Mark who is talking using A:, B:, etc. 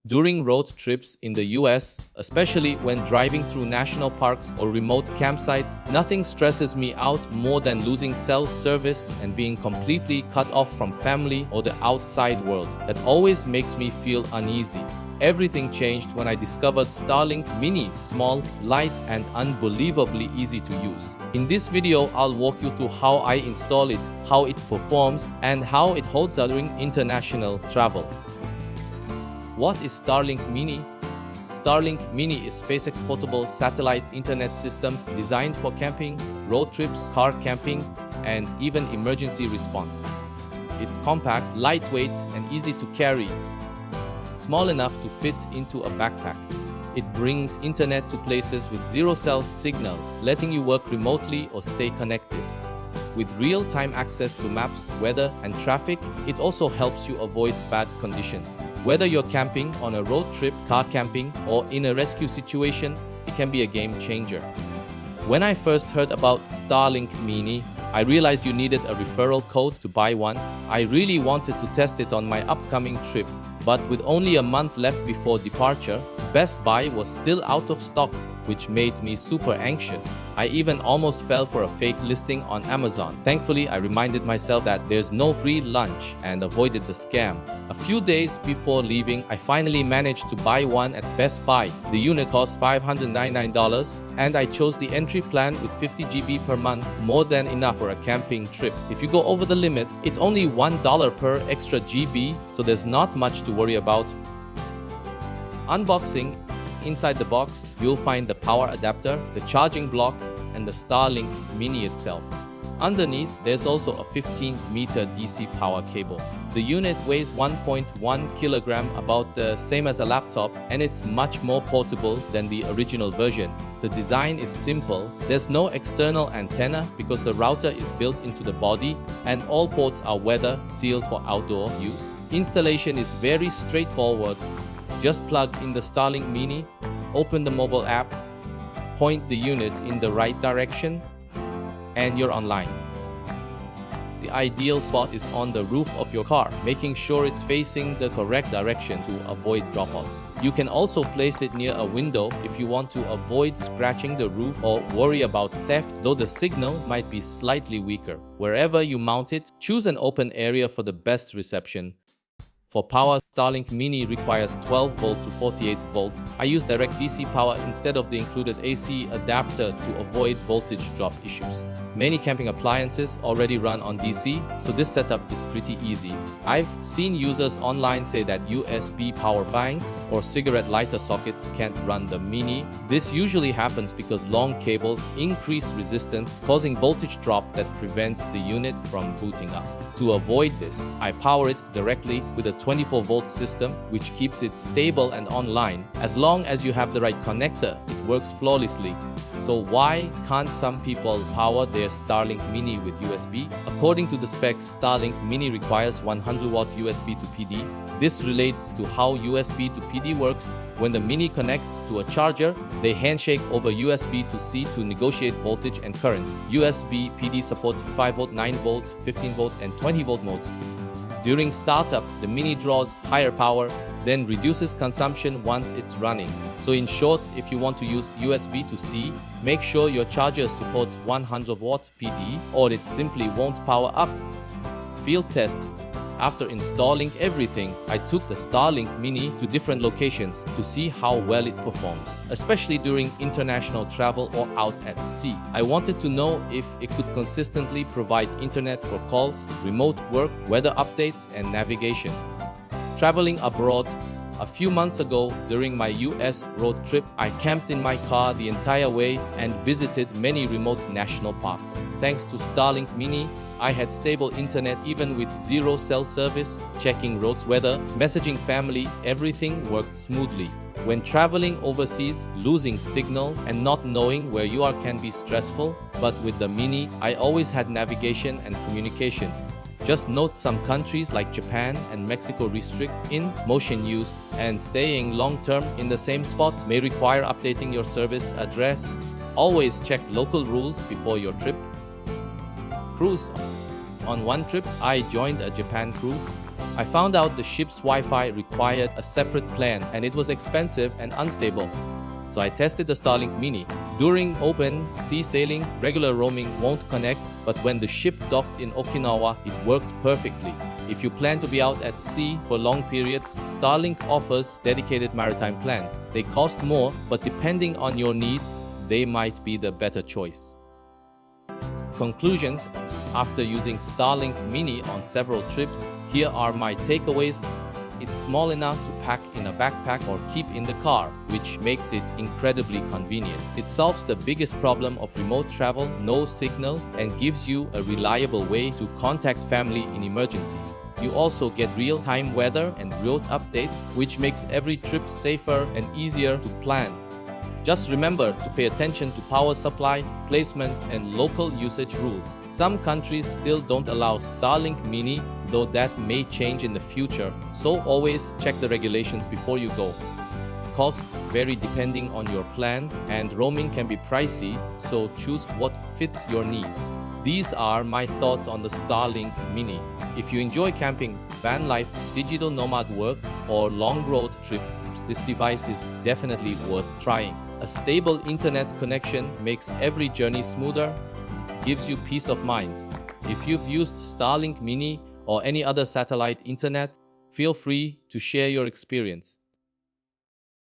A: During road trips in the US, especially when driving through national parks or remote campsites, nothing stresses me out more than losing cell service and being completely cut off from family or the outside world. That always makes me feel uneasy. Everything changed when I discovered Starlink Mini, small, light, and unbelievably easy to use. In this video, I'll walk you through how I install it, how it performs, and how it holds up during international travel. What is Starlink Mini? Starlink Mini is SpaceX portable satellite internet system designed for camping, road trips, car camping, and even emergency response. It's compact, lightweight, and easy to carry, small enough to fit into a backpack. It brings internet to places with zero cell signal, letting you work remotely or stay connected. With real-time access to maps, weather, and traffic, it also helps you avoid bad conditions. Whether you're camping on a road trip, car camping, or in a rescue situation, it can be a game changer. When I first heard about Starlink Mini, I realized you needed a referral code to buy one. I really wanted to test it on my upcoming trip, but with only a month left before departure, Best Buy was still out of stock, which made me super anxious. I even almost fell for a fake listing on Amazon. Thankfully, I reminded myself that there's no free lunch and avoided the scam. A few days before leaving, I finally managed to buy one at Best Buy. The unit cost $599, and I chose the entry plan with 50 GB per month, more than enough for a camping trip. If you go over the limit, it's only $1 per extra GB, so there's not much to worry about. Unboxing. Inside the box, you'll find the power adapter, the charging block, and the Starlink Mini itself. Underneath, there's also a 15-meter DC power cable. The unit weighs 1.1 kilogram, about the same as a laptop, and it's much more portable than the original version. The design is simple. There's no external antenna because the router is built into the body, and all ports are weather sealed for outdoor use. Installation is very straightforward. Just plug in the Starlink Mini, open the mobile app, point the unit in the right direction, and you're online. The ideal spot is on the roof of your car, making sure it's facing the correct direction to avoid drop-offs. You can also place it near a window if you want to avoid scratching the roof or worry about theft, though the signal might be slightly weaker. Wherever you mount it, choose an open area for the best reception. For power, Starlink Mini requires 12 volt to 48 volt. I use direct DC power instead of the included AC adapter to avoid voltage drop issues. Many camping appliances already run on DC, so this setup is pretty easy. I've seen users online say that USB power banks or cigarette lighter sockets can't run the Mini. This usually happens because long cables increase resistance, causing voltage drop that prevents the unit from booting up. To avoid this, I power it directly with a 24-volt system, which keeps it stable and online. As long as you have the right connector, it works flawlessly. So why can't some people power their Starlink Mini with USB? According to the specs, Starlink Mini requires 100-watt USB to PD. This relates to how USB to PD works. When the Mini connects to a charger, they handshake over USB to C to negotiate voltage and current. USB PD supports 5V, 9V, 15V, and 20V modes. During startup, the Mini draws higher power, then reduces consumption once it's running. So in short, if you want to use USB to C, make sure your charger supports 100-watt PD or it simply won't power up. Field test. After installing everything, I took the Starlink Mini to different locations to see how well it performs, especially during international travel or out at sea. I wanted to know if it could consistently provide internet for calls, remote work, weather updates, and navigation. Traveling abroad. A few months ago, during my US road trip, I camped in my car the entire way and visited many remote national parks. Thanks to Starlink Mini, I had stable internet even with zero cell service, checking roads, weather, messaging family, everything worked smoothly. When traveling overseas, losing signal and not knowing where you are can be stressful, but with the Mini, I always had navigation and communication. Just note some countries like Japan and Mexico restrict in-motion use, and staying long-term in the same spot may require updating your service address. Always check local rules before your trip. Cruise. On one trip, I joined a Japan cruise. I found out the ship's Wi-Fi required a separate plan and it was expensive and unstable. So I tested the Starlink Mini. During open sea sailing, regular roaming won't connect, but when the ship docked in Okinawa, it worked perfectly. If you plan to be out at sea for long periods, Starlink offers dedicated maritime plans. They cost more, but depending on your needs, they might be the better choice. Conclusions: after using Starlink Mini on several trips, here are my takeaways. It's small enough to pack in a backpack or keep in the car, which makes it incredibly convenient. It solves the biggest problem of remote travel, no signal, and gives you a reliable way to contact family in emergencies. You also get real-time weather and route updates, which makes every trip safer and easier to plan. Just remember to pay attention to power supply, placement, and local usage rules. Some countries still don't allow Starlink Mini, though that may change in the future, so always check the regulations before you go. Costs vary depending on your plan, and roaming can be pricey, so choose what fits your needs. These are my thoughts on the Starlink Mini. If you enjoy camping, van life, digital nomad work, or long road trips, this device is definitely worth trying. A stable internet connection makes every journey smoother, gives you peace of mind. If you've used Starlink Mini or any other satellite internet, feel free to share your experience.